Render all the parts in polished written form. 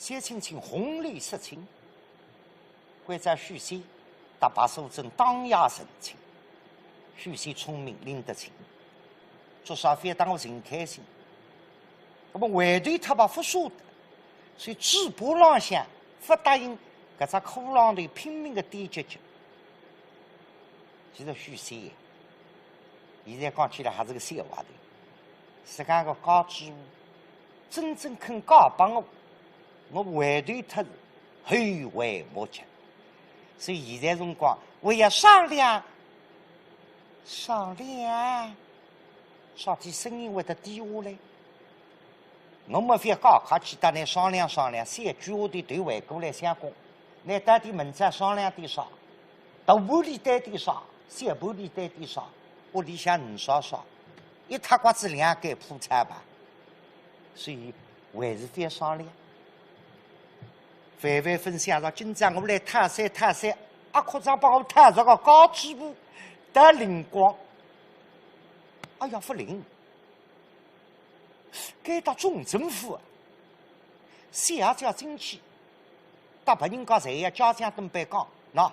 谢青青红里色情，贵在许仙打把手正当压神情。许仙聪明拎得清，做啥非当我真开心。那么外对他把不说的，所以直播浪向不答应搿只苦浪头拼命的点脚脚。其实许仙现在讲起来还是个笑话头，世间个高知府真正肯告帮我外对他是后悔莫及。所以现在辰光我要商量啥体声音会得低下来？我没法高考去搭来商量商量，三句话的对回过来相公，那到底门在商量点啥？大盘里带点啥？小盘里带点啥？屋里向五少少，一塌瓜子两间铺餐吧。所以还是非商量。范分享到今朝我来探山，阿科长帮我探着个高知府得灵光。哎呀，不灵！该到总政府，下叫进去，大白人家谁呀？家长登白讲，喏，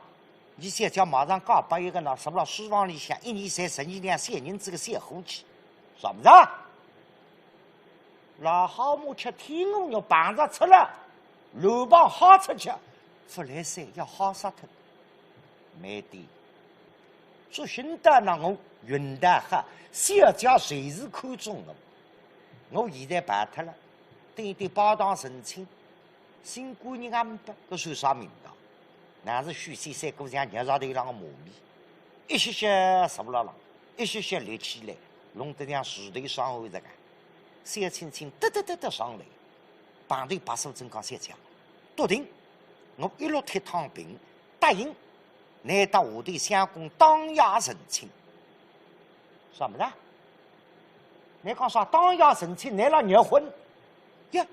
你先叫马上告把一个喏，什么书房里向1年才12两3人这个小伙计，啥不是？老好母吃天鹅肉绑着吃了，路旁好出去，不来塞要好杀他，没的。做寻得那我云大哈，小家随时看中我。我现在办脱了，对保当申请，新官人俺们不，搿算啥名堂？那是许仙三姑像捏着头上个磨米，一些些什么了，一些些立起来，弄得像石头上后这个，小青青得上来，旁头把手正讲三讲，笃定，我一路铁躺平，答应，乃到下头相公当压申请，什么的？你讲啥？当要申请，你让结婚呀？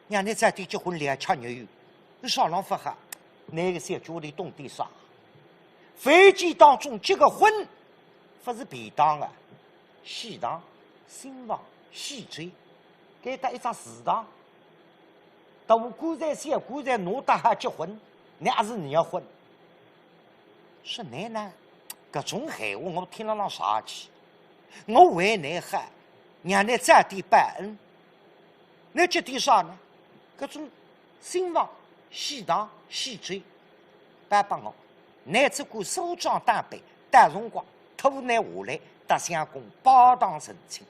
让你在地结婚2吃肉，你少浪费哈？那个小家里懂点啥？飞机当中结个婚，不是便当啊，喜堂、新房、喜追，给他一张祠堂。大官在小官在，侬搭还结婚，那还是你要婚？说你呢？搿种闲话我听了让傻气。我为你害，让你再点拜恩，你这点啥呢？搿种新房、喜堂、喜追，拜帮我，你只管收账担备，待辰光托你下来，搭相公保当申请，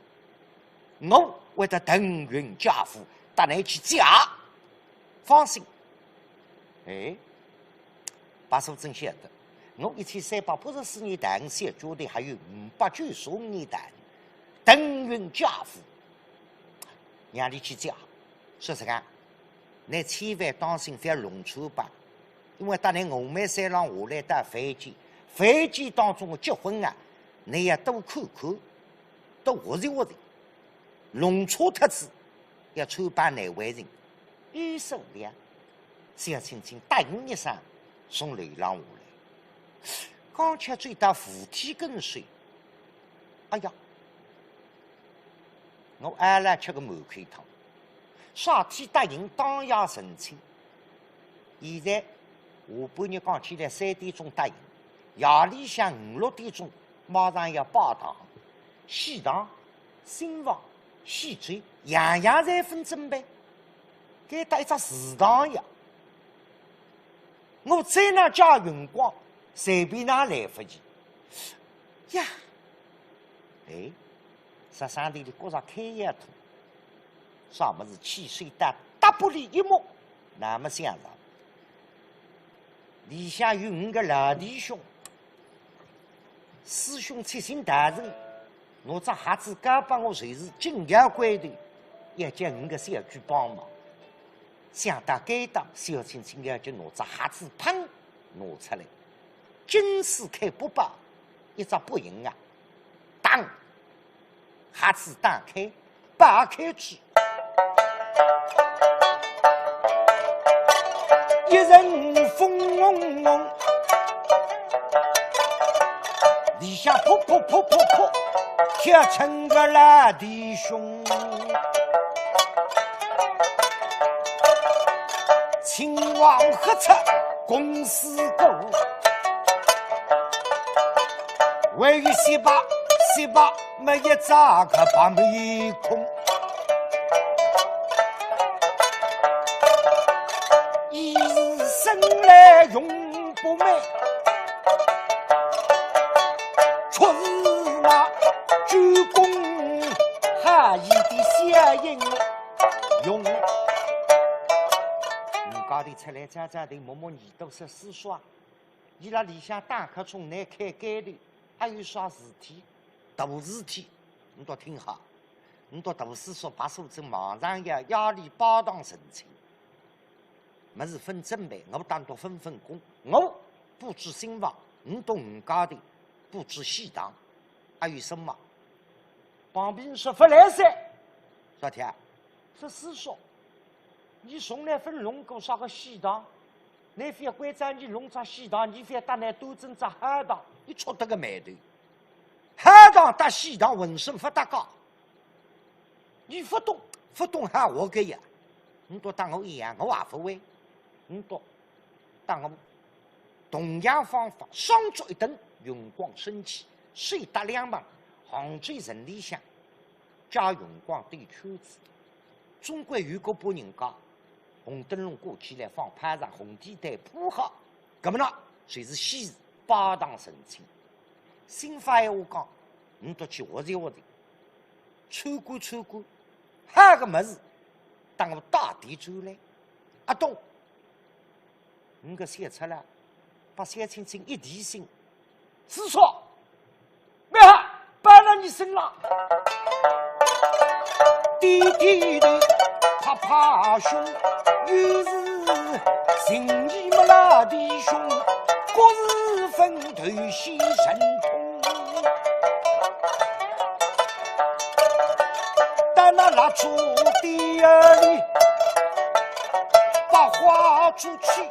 我会得腾云驾雾，带你去嫁。放心，哎，把手真晓得。我1384年诞，小家的还有595年诞，腾云驾雾，让你去嫁。说实话，你千万当心，不要弄错吧。因为当你峨眉山上下来搭飞机当中的结婚啊，你要多看看，多活习活习，弄错特子要参办内外人，预手量，小青青答应一声，从楼上下来。刚吃最大扶梯跟随，哎呀，我挨了吃个满口汤。上天答应当压申请，现在下半日刚起来3点钟答应，夜里向5、6点钟马上要报堂、喜堂、新房、喜追，样样侪分准备，给搭一只祠堂呀！我在那加辰光。随便哪来不及呀？哎，十三地里搁上开眼土，啥么子汽水弹大玻璃一摸，那么想着，里向有5个老弟兄，师兄出身大人，我这孩子刚帮我随时紧要关头，要叫5个小鬼帮忙，想到该当小青青要叫我这孩子砰拿出来。金丝开不把，一只不赢啊！当，哈子打开，拔开去，一人风嗡嗡，里向噗噗噗噗噗，跳成个老弟兄。王何出公司狗，位于西巴没一扎个把没空，一日生来永不美，出日那鞠躬还一的相应用。家里出来家的默默耳朵是私耍，伊拉里向打开从内开街的，还有耍事体，大事体，你都听好，你都读书说把手正马上呀，压力巴当神情，没是分正备，我单独分工，我布置新房，你都你家的布置西堂，还有什么？旁边说不来噻，说天，是私说。你从来分龙沟啥个西堂，你非要关在你龙场西堂，你非要打那斗争在海堂，你出得个眉头。海堂打西堂浑身不搭嘎，你不懂还我个呀？你都当我一样，我也不会。你都当我同样方法，双足一蹬，用光升起，水打两旁，杭州人理想，加用光对圈子。中国有个不人家。红灯笼过起来放牌上，红地带铺好，搿么呢？谁是昔日巴当神情？新发闲话讲，你都去学习，参观，还个么子？当我大地走来，阿东，你个写出来，把小青青一提醒，是说，没哈，搬到你身上，滴滴的，啪凶。有时情义没拉弟兄，各自分头牺牲痛。但那蜡烛第二里把花出去，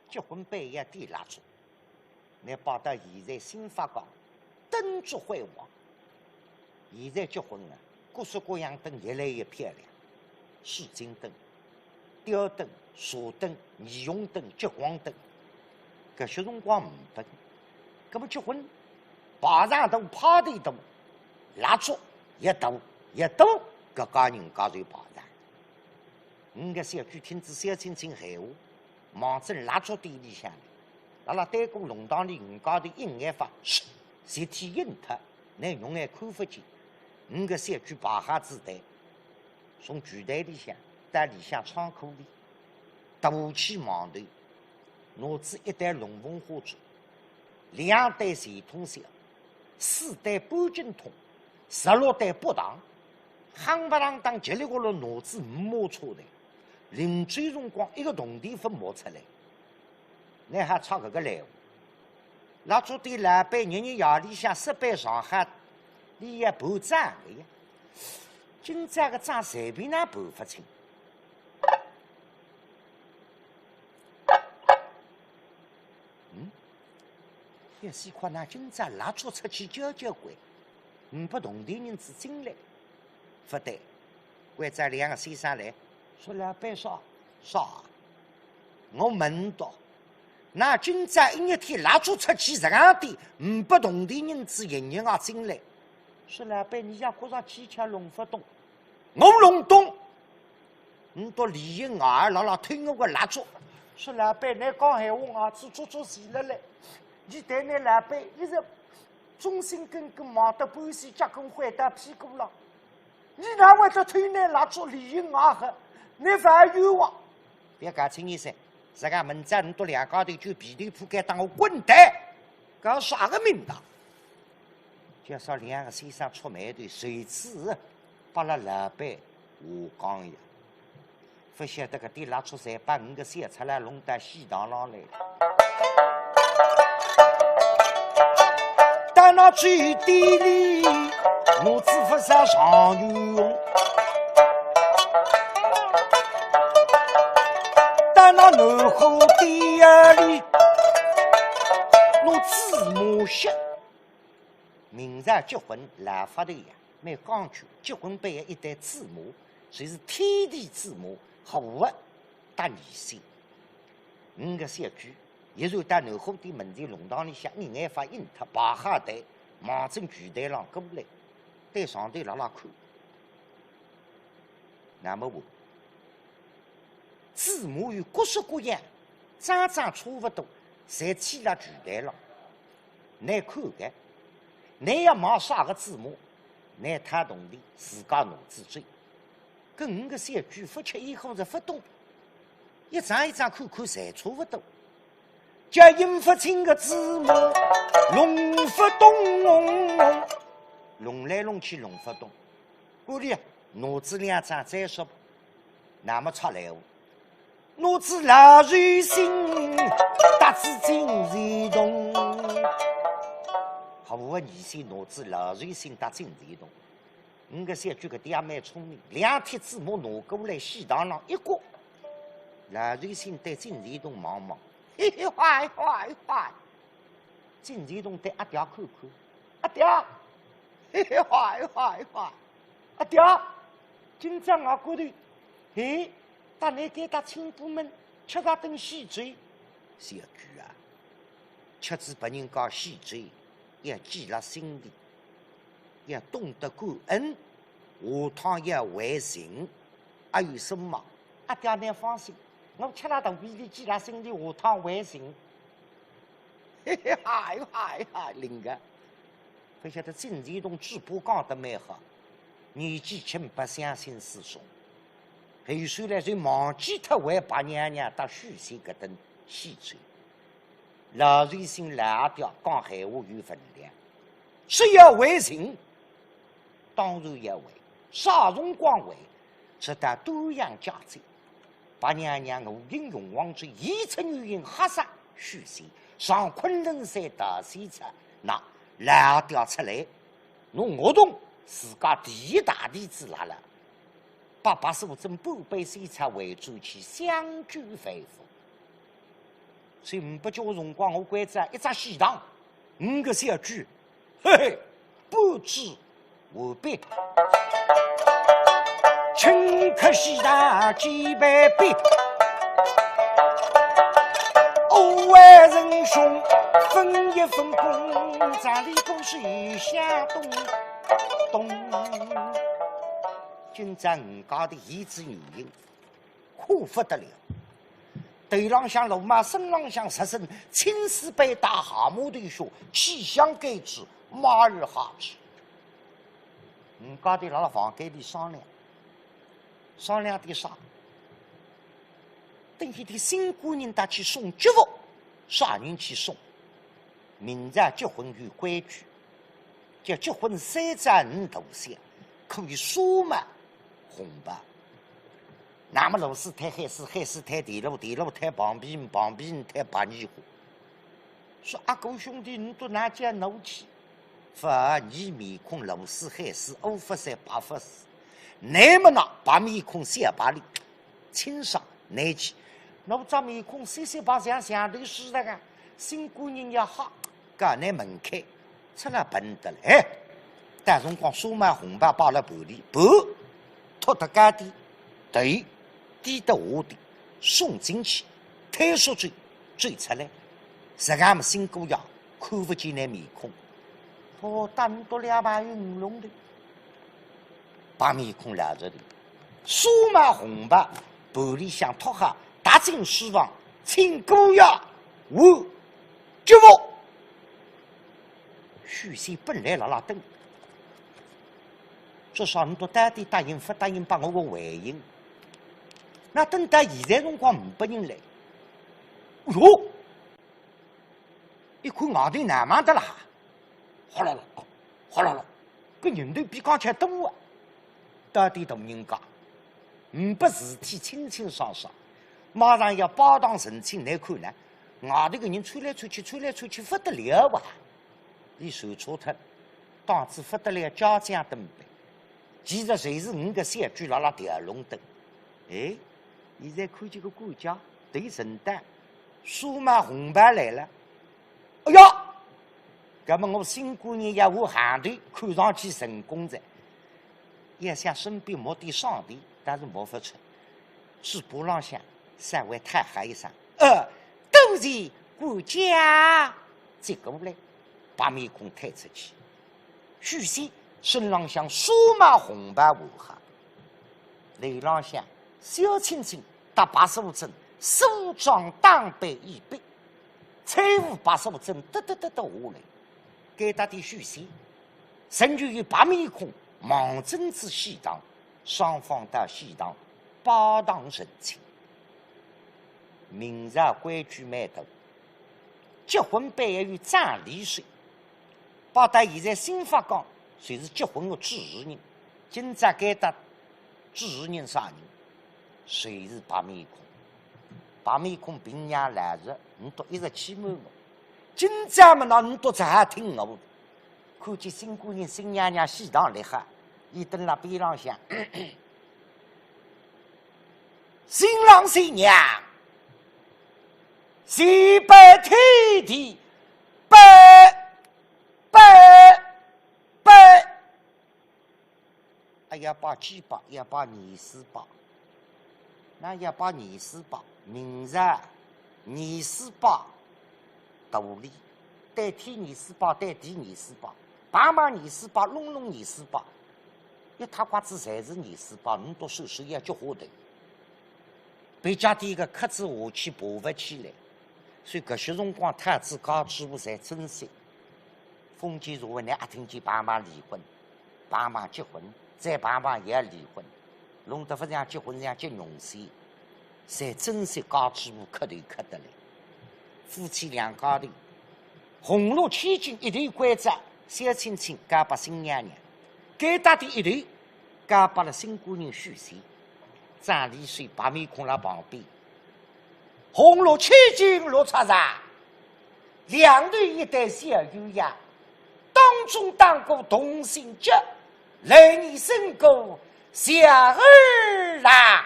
结婚半夜点蜡烛，你把到现在新发讲灯烛辉煌。现在结婚了，各式各样灯越来越漂亮，水晶灯。吊灯、茶灯、霓虹灯、激光灯，搿些辰光唔分，搿么结婚，排场灯、派对灯、蜡烛一度，搿家人家就排场。你个小区听子小青青闲话，望正蜡烛店里向，拉对过弄堂里人家的阴眼法，实体阴脱，你用眼看不见。你个小区排下子台，从剧台里向。在里向仓库里，大起馒头，拿子一袋龙凤花烛，2袋水桶小，4袋半斤桶，16袋白糖，夯不啷当叽里咕噜拿子5毛车的，临最辰光一个铜钿分冒出来，你还唱搿个来话？蜡烛店老板日夜里向设备上海，你也办账的呀？今朝个账随便哪办不清。要是看那今朝蜡烛出去交关，5百铜钿人子进来，不对，关在2个先生来，说老板说啥？我问到，那今朝一日天蜡烛出去这样的5百铜钿人子人人啊进来，说老板你要过上几条弄不懂，我弄懂，你到里应外老推我个蜡烛，说老板你讲闲话啊，做死了嘞。你对那老板一直忠心耿耿，忙得半死，结棍坏到屁股了。你哪会得推那蜡烛里应外合？你反冤枉！别搞清意思，这个门站你都2家头就皮头铺盖当我滚蛋！搞啥个名堂？就说2个先生出卖的，谁知把那老板下岗呀？不晓得个点蜡烛才把5个小出来弄到西堂上来。但那最低里，我只不上常用。但那南后第二里，我芝麻香。明朝结婚来法头呀，蛮讲究。结婚办一袋芝麻，就是天地芝麻，合的搭年岁。个小句，一然到南湖的门前龙堂里向，你眼发应他八下队忙正举队上过来，对上队拉拉看。那么我字母有各式各样，张张差不多，侪起了举队上。你看看，你要忙啥个字母？你太懂的，自家脑子追。跟五个小句不吃以后是不懂，一张一张看看，侪差不多。叫音不清个字母，弄不懂，弄来弄去弄不懂。我的脑子两张再说，那么出来哦。脑子老软心，大字精然动。好，我你些脑子老软心，大精然动。五个小句个爹蛮聪明，两贴字母拿过来，西堂上一挂，老瑞心对金瑞东望望，嘿嘿坏坏坏！金瑞东对阿爹看看，阿爹，嘿嘿坏坏坏！阿爹，今朝我过头，嘿，打来给他亲部们吃个顿喜嘴，小句啊，吃子把人家喜嘴，要记了心里。要懂得感恩，下趟要还行。还有什么？阿爹你放心，我吃了肚皮里记了心里，下趟还行。嘿嘿，嗨嗨嗨，林个，不晓得金吉东直播讲得蛮好，年纪轻不相信师兄，后首来就忘记他为把娘娘到许仙搿等戏吹。老瑞心老阿爹讲闲话有分量，是要还行。当然要为，啥辰光为，直到多样家罪。把娘娘无应勇往之，一层女人黑杀许仙，上昆仑山大西出，那老掉出来，侬我懂自家第一大弟子来了。爸爸是我真宝贝西出为主去相聚恢复，所以不叫我辰光我关在一只西堂，5个小句，嘿嘿，不知。我别请客西大几百倍，偶为人兄分一分工，咱里都是向东。今朝五家的一子女人，可不得了。头浪向罗马，身浪向十身，青丝被大蛤蟆的说，气象该知，马日哈吃。家的辣辣房间里商量的啥？等一天新姑娘带去送祝福，啥人去送？明朝结婚有规矩，叫结婚3张5头香，可以数码红包。那么螺丝摊海丝摊地路摊旁边摊白泥花。说阿哥兄弟，你都哪家怒气？发你面孔螺丝海丝欧发三八发丝，那么呢把面孔小把里清爽拿起，那张面孔细把像头似的个，新姑娘要好，刚那门开，出了笨得了，哎，但辰光数码红包包了盘里，不托得家的，对，低得下的，送进去，推出去，追出来，实俺们新姑娘看不见那面孔。我单独2把云龙的，把面孔拉着的，数码红包，玻璃箱脱下，大进书房，请姑爷我祝福。许仙本来辣辣等，至少你都答应不答应把我个回应。那等到现在辰光500人来，哟，一看外头难忙的啦。好了，搿人头比刚才多啊！到底同人家，500事体清清爽爽，马上要包堂成亲来看呢。外头个人吹来吹去，不得了哇！你手搓脱，档次不得了，家将登杯。其实随是5个小句辣调龙灯。哎，现在看见个管家对承担，数码红包来了。哎呀！那么我新姑娘要我行头看上去成功着，也想身边摸点上帝，但是摸不出。直播浪向稍微太嗨一声，是管家。这个来，把面孔抬出去，许仙身浪向数码红白无哈，雷浪向小青青搭85针，梳妆打扮一备，财务85针得下来，给他的许仙，甚至于把面孔忙针子戏堂，双方到戏堂巴当人情。明日规矩蛮多，结婚办于张丽水，包括现在新法讲，谁是结婚的主人？今朝给他主人啥人？谁是白面孔？白面孔平娘来日，你都一直欺瞒我。今朝么那你都只还听我？看见新姑娘、新娘娘喜堂来哈，伊蹲辣边浪向，新郎新娘。西北天地，北，哎呀，把鸡巴，也把泥丝巴，那也把泥丝巴，明日泥丝巴，道理，代替泥丝巴，代替泥丝巴，爸妈泥丝巴，弄泥丝巴，一塌瓜子才是泥丝巴，你多手也叫活的，别家的一个壳子下去爬不起来。所以搿些辰光，太子高知府才珍惜。封建社会呢，也听见爸妈离婚，爸妈结婚，再爸妈也要离婚，弄得不像结婚像结农事，才珍惜高知府磕头磕得来。夫妻两家头，红罗千金一头拐子，小青青嫁给新娘娘，该大的一头嫁给了新姑娘许仙，张丽水白面孔在旁边。红罗千金落茶上，两头一对小优雅，当中当过同心结，来年生过小儿郎。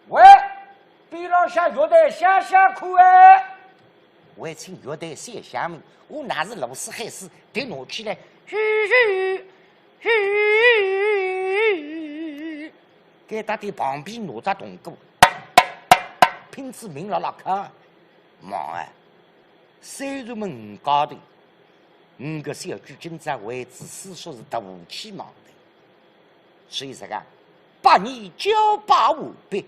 喂，边浪向乐队想想看哎，我请乐队写下面，我那是劳斯海斯，得拿起来，给他的旁边拿着铜鼓。拼子明了了看，忙啊！虽然们五高头，5个小区今朝为子私说是大武器忙的，所以这个8年9把完毕，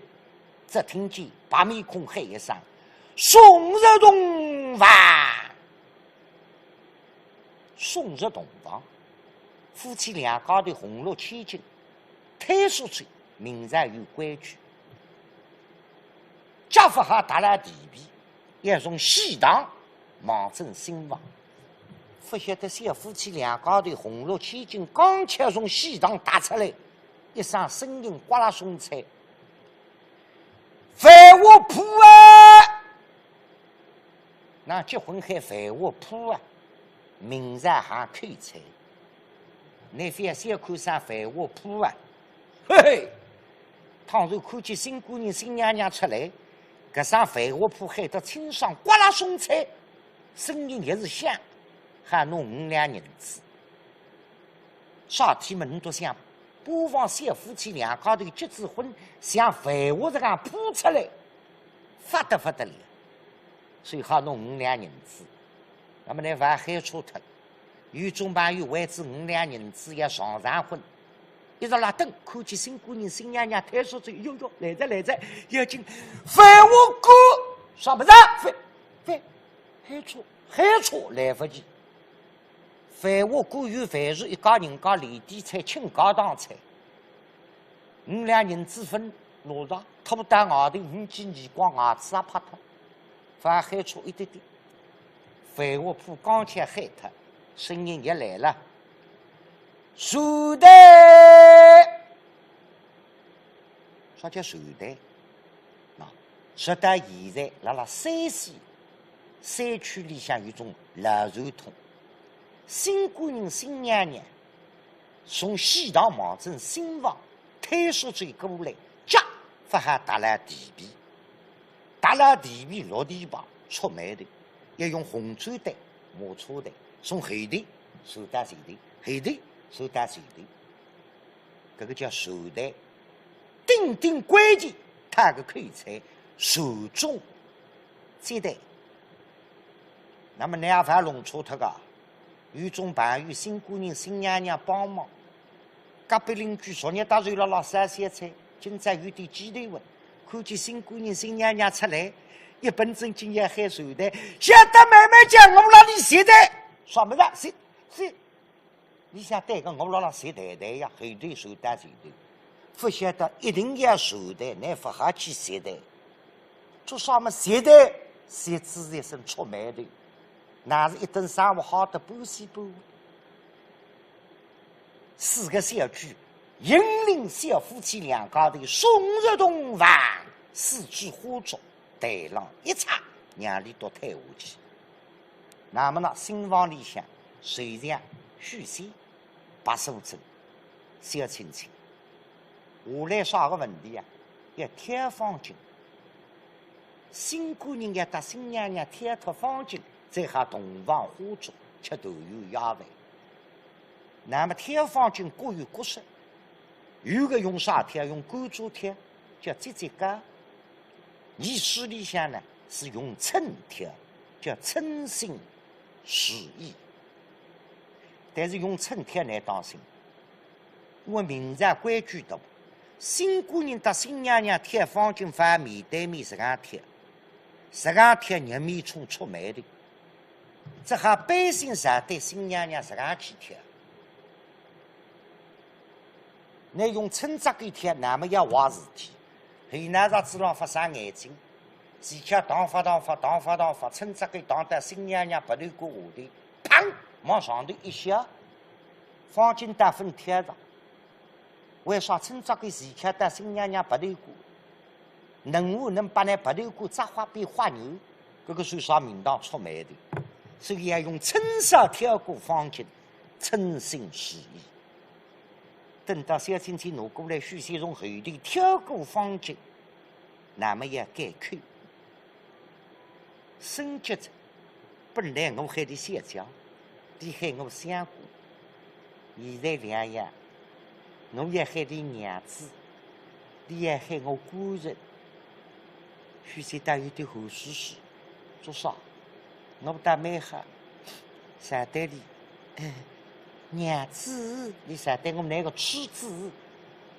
只听见白面孔喊一声：“宋日洞房！”宋日洞房，夫妻两家头红罗千金，推出去，明日有规矩。家父还打了地皮，也从西塘忙正兴旺。不晓得小夫妻两家头红罗千金，刚巧从西塘打出来，一声声音刮啦送菜，繁华铺啊！那结婚还繁华铺啊？明日还开菜，你非要小看上繁华铺啊？嘿嘿，倘若看见新姑娘、新娘娘出来。搿上繁华铺喊得清爽，刮啦送菜，声音也是响，还弄5两银子。少天们你都想，播放小夫妻两家头结子婚，像繁华这样铺出来，发得了，所以好弄5两银子。那么呢，还喊错脱，有种朋友为此5两银子要上婚。一直拉等，看见新姑娘、新娘娘抬手走，哟，来着，要紧繁华哥，啥不是？喊错，来不及。繁华哥有凡是一家人家连点菜、请高档菜，5两银子分拿上，脱不到外头5几年光牙齿也拍脱，反而喊错一点点。繁华铺刚才喊脱，声音也来了。寿带，啥叫寿带？说到现在，辣山西山区里向有种老传统，新姑娘、新娘娘从西塘忙正新房推出去过来，家发下打了地皮，落地旁出门的，要用红绸带、马车带，从后头手带前头，后头。手带手头，这个叫手带，定规矩，他个口才，手中接待，那么你也phải弄错脱个，有种伴与新姑娘、新娘娘帮忙。隔壁邻居昨日打入了老三鲜菜，今朝有点鸡头问，看见新姑娘、新娘娘出来，一本正经也喊手的，晓得妹妹讲我那里现在什么的，谁？你想对个我老了谁太太呀？后头手打前头，不晓得一定要手的，你不下去谁的？做啥么谁的？谁自一声出卖的？那是一顿上午好的不西不。四个小句引领小夫妻两家的松日同房，四句花烛台上一插，两里都退下去。那么呢，新房里向随上许仙、白素贞、小青青，下来啥个问题啊？要挑房巾，新姑娘要搭新娘娘挑脱房巾，再下同房花烛，吃豆油鸭饭。那么挑房巾各有各色，有个用啥挑？用甘蔗挑，叫秸秸秆；意思里向呢是用称挑，叫称心实意。但是用称挑难当心，因为明朝规矩多，新姑娘搭新娘娘挑房巾，反面对面这样挑，这样挑肉面冲出卖的，这还百姓上对新娘娘这样去挑。你用称这个挑，那么要坏事体，后那啥子浪发生眼睛，自家当发，称这个当到新娘娘不头过下头，砰，往上头一下，房间打分挑上。为啥称这个自家到新娘娘不头过？能把那不头过扎花变花牛，这个算啥名堂出卖的？所以要用称上挑过房间，称心实意。等到小青青拿过来，许仙从后头挑过方巾，那么要改口。升级着，本来我喊你小娇，你喊我香菇，现在两样，我也喊你娘子，你也喊我官人。许仙倒有点后虚虚，做啥？我不大蛮好，上代里。娘子，你晓得我们那个妻子，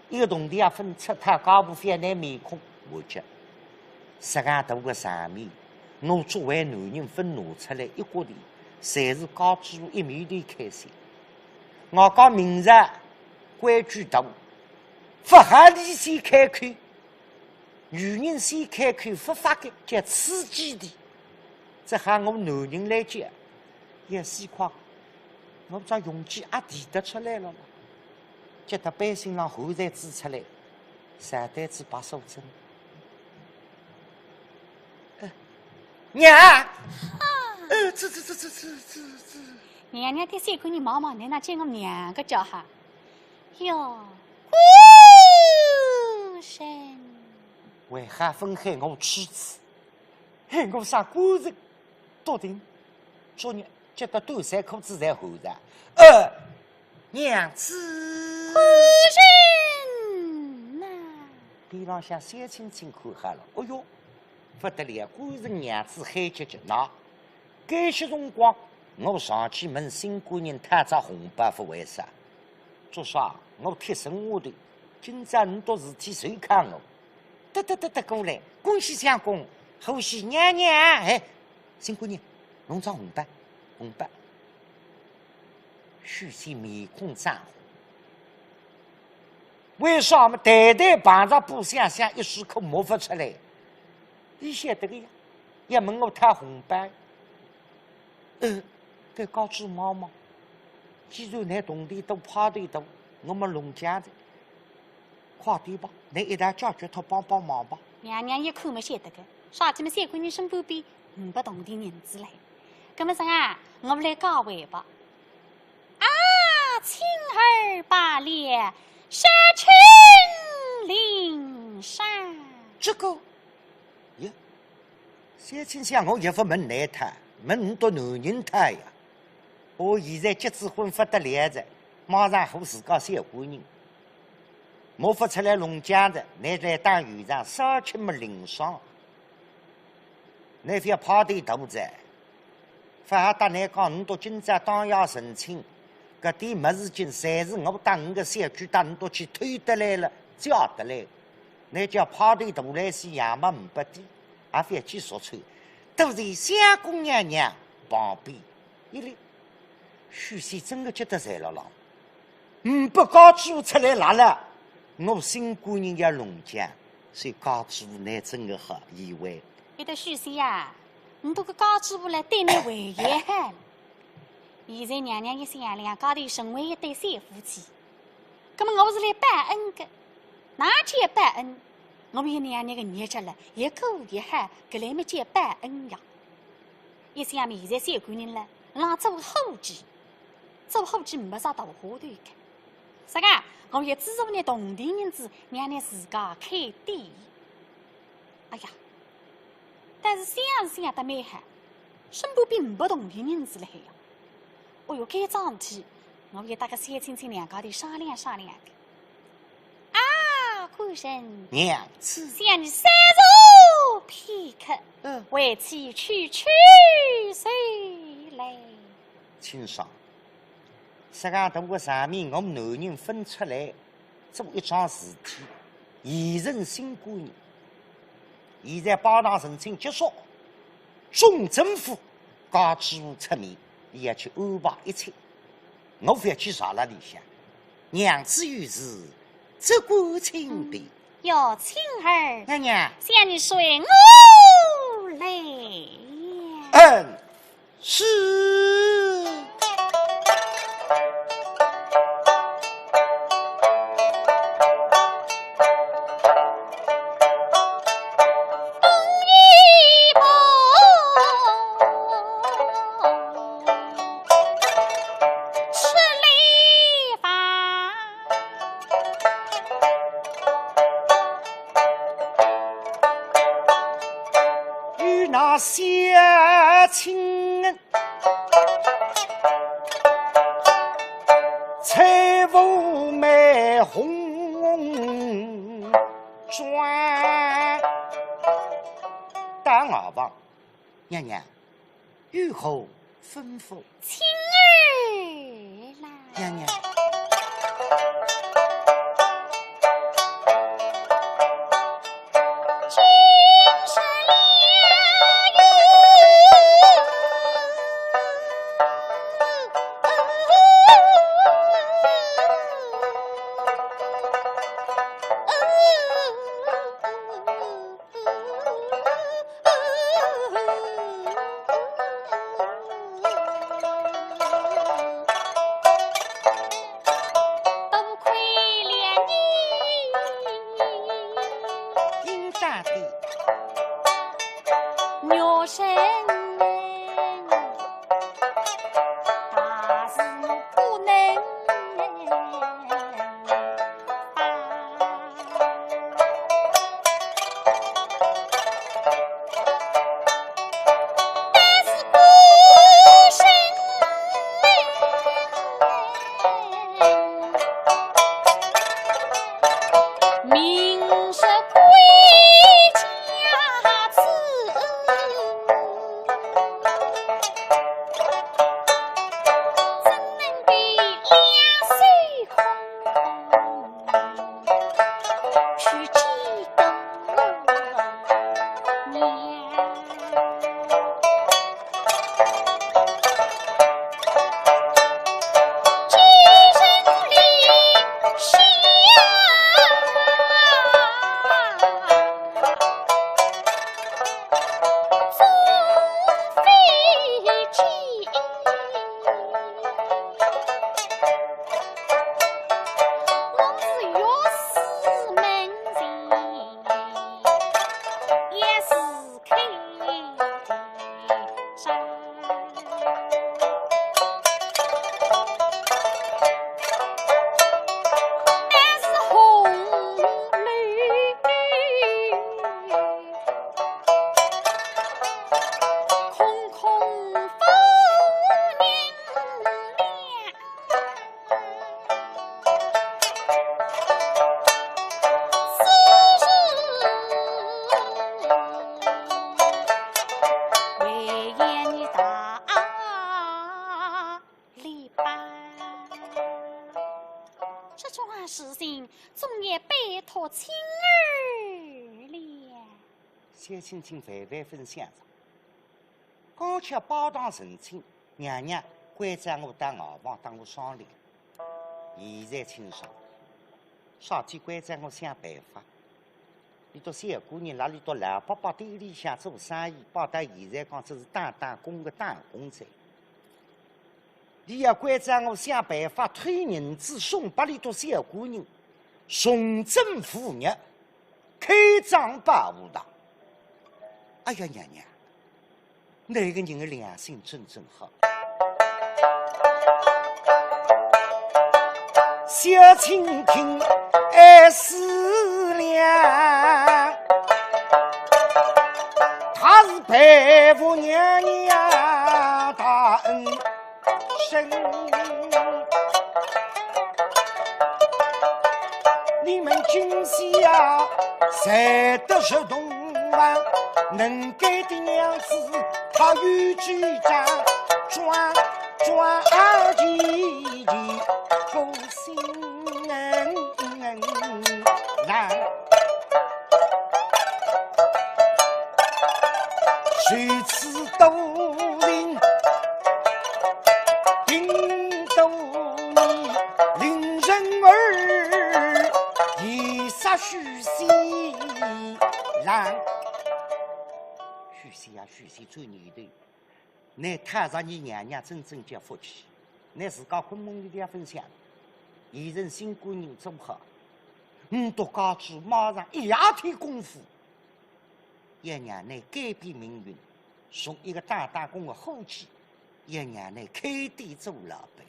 一个铜钿也分出他高不翻那面孔，我讲十个头的上面，我作为男人分拿出来一个的，侪是高知路一面的开心。我讲明日规矩大，不合理先开口，女人先开口不发的叫刺激的，这喊我们男人来讲，也是夸。我不知道勇气也提得出来了嘛？叫他百姓让后代指出来，上代子白素贞。娘，这。娘娘的三姑娘毛毛，你那叫我娘个叫哈？哟，孤身。为何分害我妻子？害我啥官人？多定，昨日。觉得端山裤子在后上，娘子，夫人呐！边浪向小青青看哈了，哎哟，不得了，官人娘子海结结那，该些辰光我上去问新姑娘她扎红包不为啥？做啥？我贴身下头，今朝你到事体谁看我？得过来，恭喜相公，后喜娘娘，哎，新姑娘，侬扎红包。红白，许仙面孔涨红。为啥么？代代碰着布箱箱，一时口摸不出来。你晓得个呀？要问我他红包，该告知妈妈，既然你同地都趴地都，我们农家的，快点吧，你一旦解决他帮忙吧。娘娘一看没晓得个，啥子么三姑娘身旁边500铜钿银子来。那么说啊，我们来告慰吧。啊，青儿罢了，杀青岭上。这个，呀，小青想我也不问难他，问你多男人他呀。我现在结子婚不得了着，马上和自家小姑娘，摸不出来龙江的，你来当院长，少吃么领上，你不要跑对头子。反而搭来讲，你到今朝当要澄清，搿点物事情侪是我搭你个小区搭你到去推得来了，叫得来。那叫抛头大来些，羊毛500点，也非一记说穿，都在相公娘娘旁边。一里，许仙真的觉得在了了，500高猪出来拉了，我新姑人要龙江，所以高猪呢真的好以为。有的许仙呀，你这个高猪婆来对你为严了。现在娘娘一想两高头成为一对三夫妻，那么我是来报恩的。哪天报恩，我们娘娘个日子了，一哭一喊，搿来没见报恩呀。一想面现在三个人了，让做后记，做后记没啥大花头的。啥个？我也资助呢同地人子娘娘自家开店。哎呀，但是想得蛮好，身旁并不同地人子了还呀。哦哟，搿桩事体，我也大概三亲亲两家头商量商量的。夫人，娘子，向你三坐片刻，为妻去谁来？清爽。世界通过上面我们男人分出来做一桩事体，现任新姑娘。现在包场澄清结束，总政府告知我出面，你要去安排一切。我不要去傻了里向，娘子有事。这过清的哟，青儿，娘娘，向你随我来。是。那小情人，彩服美红妆，当耳房，娘娘有何吩咐？青儿来，娘娘。这桩事情总也拜托青儿了。小青青反反分享着，刚巧包堂成亲，娘娘关在我当敖房当我商量。现在清爽，少天关在我想办法。你到小姑娘那里到老伯伯店里向做生意，包到现在讲这是打工的打工仔。你要关在我想办法推银子送把你到小姑娘，崇祯妇日开张把舞堂。哎呀娘娘，那个人的良心真好。小蜻蜓爱思量，他是佩服娘娘大恩深。你们今夕呀，才得是同房，能干的娘子，她与局长转几够心难。谁知都灵顶斗你令人儿一杀许西郎。许西呀许西做女的，你踏上你娘娘真正叫福气，你自家跟梦里边分享。现任新姑娘做好，读高举马上一夜天功夫，要让你改变命运，从一个打工的伙计，要让你开店做老板，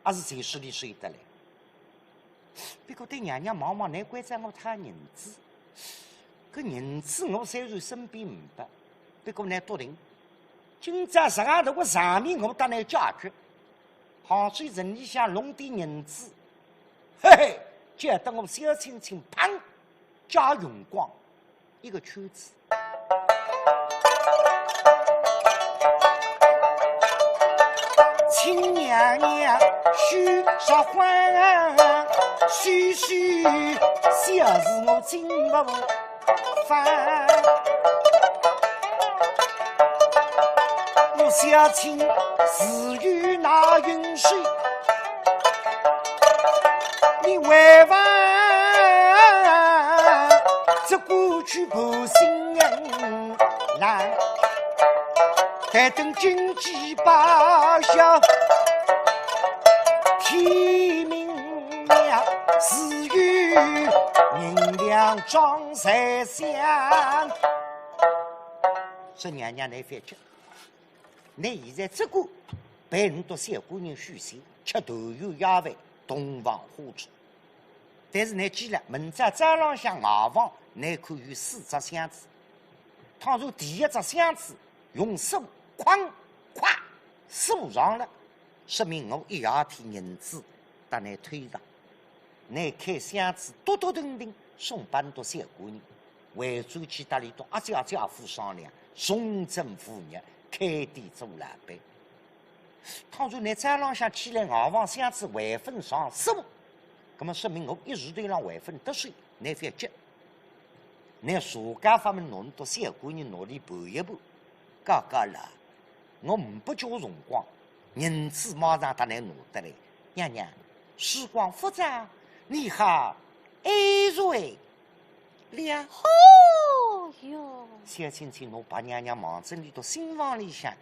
还是谁说你说得来？不过对娘娘忙忙，你关在我他银子，搿银子我虽然身边明白，不过呢笃定，今朝12头个上面我当然解决。好水城里向弄点银子，嘿嘿，叫得我小青青砰加用光一个圈子。亲娘娘许说欢，许小事我尽不烦。我小青自与那云水，你为万这过去不心人难，待等经济报销，天明亮，自与银两装在香。说娘娘来反击。你现在这个陪你到小姑娘续弦，吃豆油鸭饭，洞房花烛。但是你记了，明朝早浪向茅房，你可有4只箱子。倘若第一只箱子用手哐咵锁上了，说明我一夜天银子把你推上。你开箱子嘟嘟噔噔送搬到小姑娘，回转去搭里到阿家家夫商量，崇祯妇日开店做老板。倘若你早浪向起来熬房箱子回分上手，那么说明我一时头让回分得水，你反急。你自家方面弄到小姑娘那里盘一盘，嘎嘎了，我不叫辰光，银子马上搭来拿得来。娘娘，时光复杂，你好安瑞了。哦哟，小青青，我把娘娘忙着里到新房里向，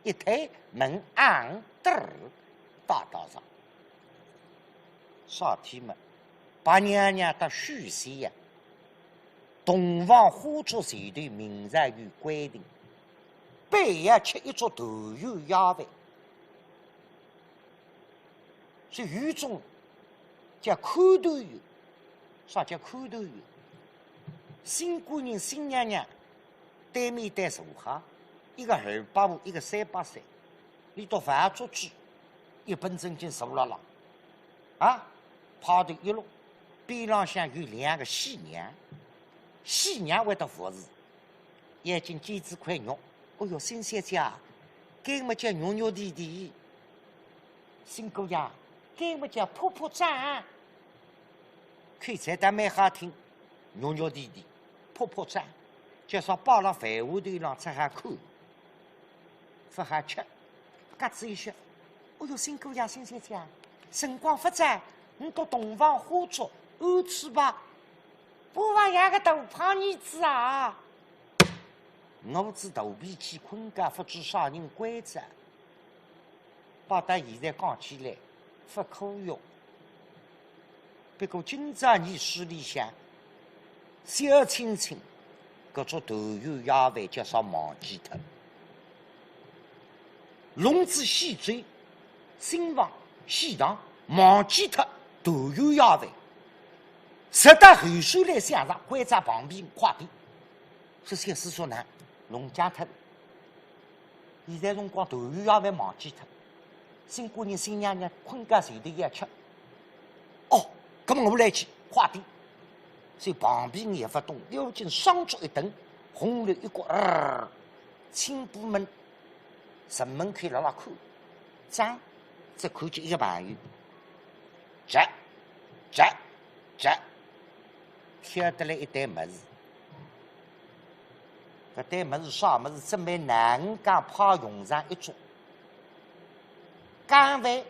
一推门昂得儿大道上，少天嘛，把娘娘到续弦呀，洞房花烛前头明日有规定，半夜吃一桌豆油鸭饭，是狱中叫看豆油，啥叫看豆油？新姑娘、新娘娘对面对坐下，一个280，一个380，你到饭桌去，一本正经坐了啊，趴头一路，边浪向有2个喜娘，喜娘会得服侍，眼睛尖子块肉，哦哟，新小姐，该么叫肉肉滴滴，新姑爷，该么叫破破绽。看菜单蛮好听，肉肉滴滴，破破绽，就说包了饭碗头上吃下看，不下吃，嘎子一说，哦哟，新姑娘新姐姐，辰光发展，你到洞房花烛安去吧，不妨养个大胖儿子啊！我知头皮去困觉，不知啥人规则。包到现在讲起来，不可用。不过今朝你书里向，小青青，搿种头油鸭饭叫啥忘记脱。龙子细嘴，心房细肠，忘记脱头油鸭饭。值得后手来想上，关在旁边快点。是小师说呢，弄家脱。现在辰光头油鸭饭忘记脱。新姑娘、新娘娘困觉睡头要吃。哦，咁么我来去，快点！所以旁边人也不动，撩紧双脚一蹬，红绿一刮，青布门城门口辣辣看，张只看见一个朋友，这，挑得来一袋么子。搿袋么子啥么子？准备南港泡用上一桌。干饭，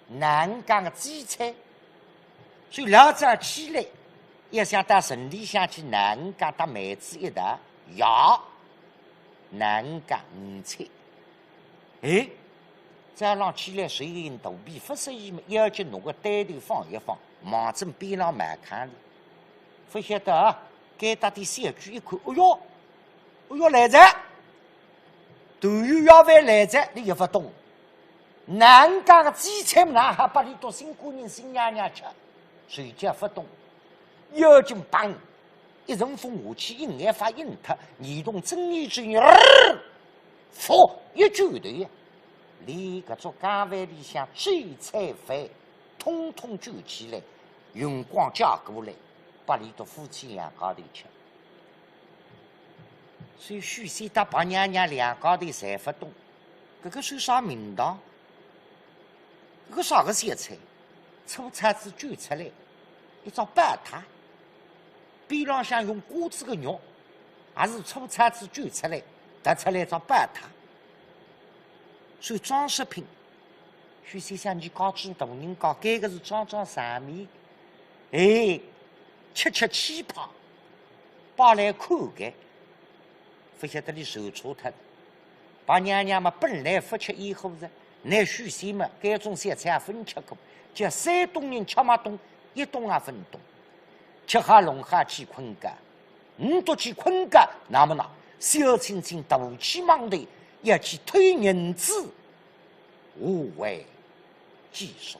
南港的鸡菜，所以老早起来，也想到城里向去南港搭妹子一道要南港五菜。哎，早上起来睡人肚皮不适宜嘛，要紧弄个袋头放一放，望正边上门槛里，不晓得啊，该搭的小句一看，哦哟，来着，头油要饭来着，你也不懂。南港的鸡菜哪还把你当新姑娘、新娘娘吃？谁家不懂？要紧棒，一阵风下去，一眼发硬脱，儿童睁眼之眼，佛一拳头呀！连搿种家饭里向鸡菜饭，统统卷起来，用光夹过来，把你的夫妻两家头吃。所以许仙搭白娘娘两家头侪不懂，搿个算啥名堂？搿个啥个小菜，粗菜子卷出来，一张白塔，边浪向用瓜子个肉，也是粗菜子卷出来，搭出来一张白塔。所以装饰品，许先生你告诉大人讲，该个是装上面，哎，吃气泡，把来看个，不晓得你受错脱。把娘娘嘛本来不吃烟火的。那许仙嘛，该种小菜也分吃过，叫山东人吃嘛东，一东也分东，吃下弄下去困觉，都去困觉，那么呢，小青青大气忙的要去推银子，无谓计数。